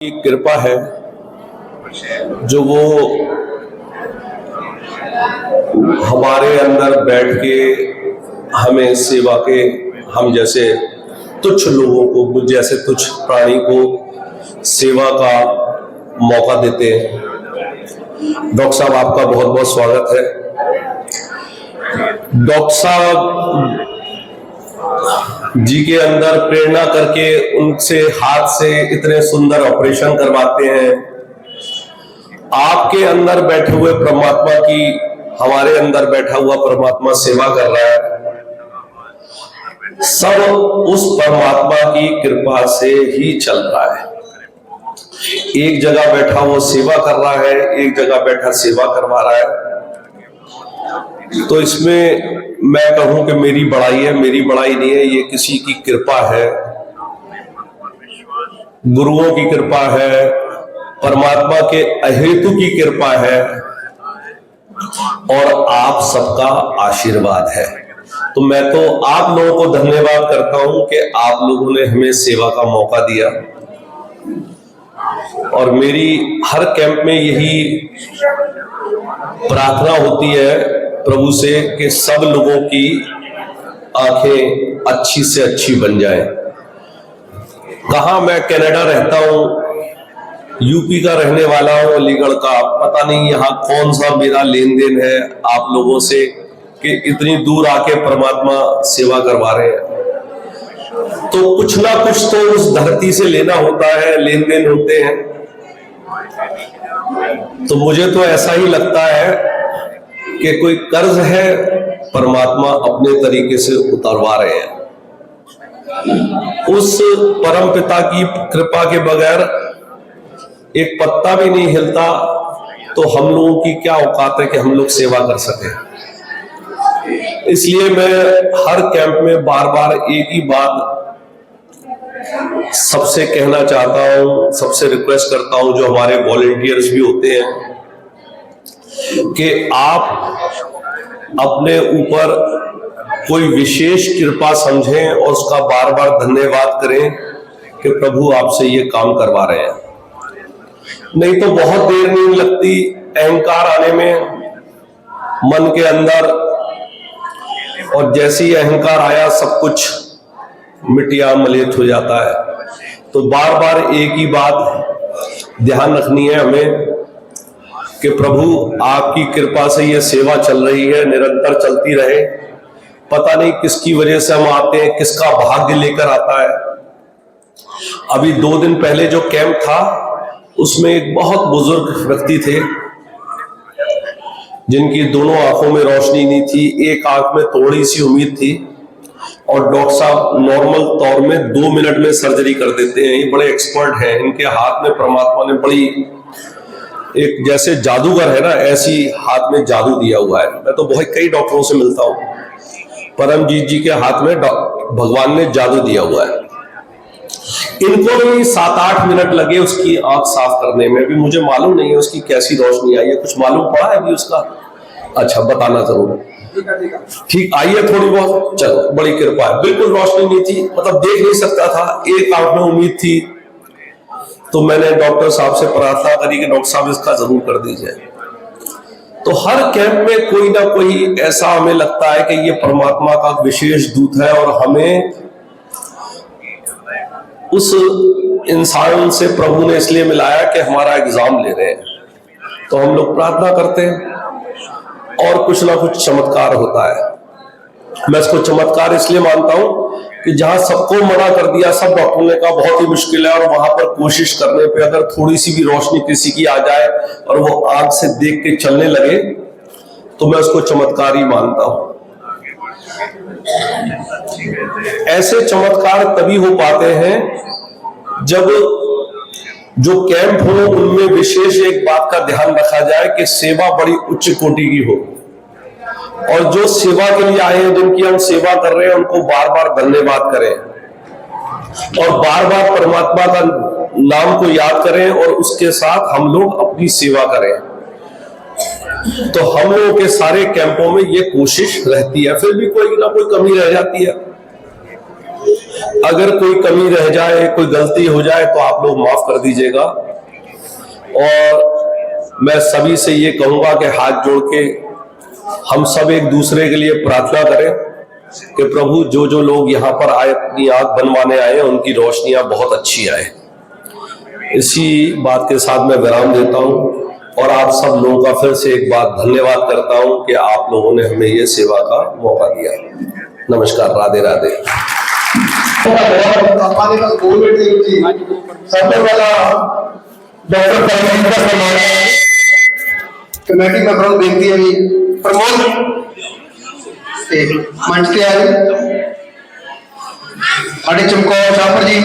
की कृपा है जो वो हमारे अंदर बैठ के हमें सेवा के, हम जैसे तुच्छ लोगों को, मुझ जैसे तुच्छ प्राणी को सेवा का मौका देते हैं। डॉक्टर साहब, आपका बहुत बहुत स्वागत है। डॉक्टर साहब जी के अंदर प्रेरणा करके उनसे हाथ से इतने सुंदर ऑपरेशन करवाते हैं। आपके अंदर बैठे हुए परमात्मा की, हमारे अंदर बैठा हुआ परमात्मा सेवा कर रहा है। सब उस परमात्मा की कृपा से ही चल रहा है। एक जगह बैठा वो सेवा कर रहा है, एक जगह बैठा सेवा करवा रहा है। तो इसमें मैं कहूं कि मेरी बड़ाई है, मेरी बड़ाई नहीं है, ये किसी की कृपा है, गुरुओं की कृपा है, परमात्मा के अहेतु की कृपा है और आप सबका आशीर्वाद है। तो मैं तो आप लोगों को धन्यवाद करता हूं कि आप लोगों ने हमें सेवा का मौका दिया। और मेरी हर कैंप में यही प्रार्थना होती है प्रभु से कि सब लोगों की आंखें अच्छी से अच्छी बन जाए। कहां, मैं कनाडा रहता हूं, यूपी का रहने वाला हूं, अलीगढ़ का। पता नहीं यहां कौन सा मेरा लेन देन है आप लोगों से कि इतनी दूर आके परमात्मा सेवा करवा रहे हैं। तो कुछ ना कुछ तो उस धरती से लेना होता है, लेन देन होते हैं। तो मुझे तो ऐसा ही लगता है कि कोई कर्ज है, परमात्मा अपने तरीके से उतारवा रहे हैं। उस परम पिता की कृपा के बगैर एक पत्ता भी नहीं हिलता, तो हम लोगों की क्या औकात है कि हम लोग सेवा कर सके। इसलिए मैं हर कैंप में बार बार एक ही बात सबसे कहना चाहता हूं, सबसे रिक्वेस्ट करता हूं, जो हमारे वॉलंटियर्स भी होते हैं, कि आप अपने ऊपर कोई विशेष कृपा समझें और उसका बार बार धन्यवाद करें कि प्रभु आपसे ये काम करवा रहे हैं। नहीं तो बहुत देर नहीं लगती अहंकार आने में मन के अंदर, और जैसे ही अहंकार आया सब कुछ मिटिया मलित हो जाता है। तो बार बार एक ही बात ध्यान रखनी है हमें कि प्रभु आपकी कृपा से ये सेवा चल रही है, निरंतर चलती रहे। पता नहीं किसकी वजह से हम आते हैं, किसका भाग्य लेकर आता है। अभी 2 दिन पहले जो कैंप था उसमें एक बहुत बुजुर्ग व्यक्ति थे जिनकी दोनों आंखों में रोशनी नहीं थी, एक आंख में थोड़ी सी उम्मीद थी, और डॉक्टर साहब नॉर्मल तौर में 2 मिनट में सर्जरी कर देते हैं। ये बड़े एक्सपर्ट हैं, इनके हाथ में परमात्मा ने बड़ी, एक जैसे जादूगर है ना, ऐसी हाथ में जादू दिया हुआ है। मैं तो बहुत कई डॉक्टरों से मिलता हूं, परमजीत जी के हाथ में भगवान ने जादू दिया हुआ है। इनको भी 7-8 मिनट लगे उसकी आंख साफ करने में। अभी मुझे मालूम नहीं है उसकी कैसी रोशनी आई है, कुछ मालूम पड़ा है अभी उसका? अच्छा, बताना जरूर। ठीक आई है थोड़ी बहुत, चलो बड़ी कृपा है। बिल्कुल रोशनी नहीं थी, मतलब देख नहीं सकता था, एक आंख में उम्मीद थी। तो मैंने डॉक्टर साहब से प्रार्थना करी कि डॉक्टर साहब इसका जरूर कर दीजिए। तो हर कैंप में कोई ना कोई ऐसा हमें लगता है कि ये परमात्मा का विशेष दूत है और हमें उस इंसान से प्रभु ने इसलिए मिलाया कि हमारा एग्जाम ले रहे हैं। तो हम लोग प्रार्थना करते हैं और कुछ ना कुछ चमत्कार होता है। मैं इसको चमत्कार इसलिए मानता हूं कि जहां सबको मना कर दिया, सब डॉक्टर ने कहा बहुत ही मुश्किल है, और वहां पर कोशिश करने पे अगर थोड़ी सी भी रोशनी किसी की आ जाए और वो आंख से देख के चलने लगे, तो मैं उसको चमत्कार ही मानता हूं। ऐसे चमत्कार तभी हो पाते हैं जब जो कैंप हो उनमें विशेष एक बात का ध्यान रखा जाए कि सेवा बड़ी उच्च कोटि की हो, और जो सेवा के लिए आए हैं, जिनकी हम सेवा कर रहे हैं, उनको बार बार धन्यवाद करें और बार बार परमात्मा का नाम को याद करें, और उसके साथ हम लोग अपनी सेवा करें। तो हम लोगों के सारे कैंपों में ये कोशिश रहती है, फिर भी कोई ना कोई कमी रह जाती है। अगर कोई कमी रह जाए, कोई गलती हो जाए तो आप लोग माफ कर दीजिएगा। और मैं सभी से ये कहूंगा कि हाथ जोड़ के हम सब एक दूसरे के लिए प्रार्थना करें कि प्रभु जो जो लोग यहाँ पर आए, अपनी आंख बनवाने आए, उनकी रोशनियां बहुत अच्छी आए। इसी बात के साथ मैं विराम देता हूं और आप सब लोगों का फिर से एक बार धन्यवाद करता हूं कि आप लोगों ने हमें ये सेवा का मौका दिया। नमस्कार, राधे राधे। सबसे पहला डॉक्टर कमेटी मेंबरों को बेनती है भी प्रमोद मंच ते आए साढ़े चमकौर छापर जी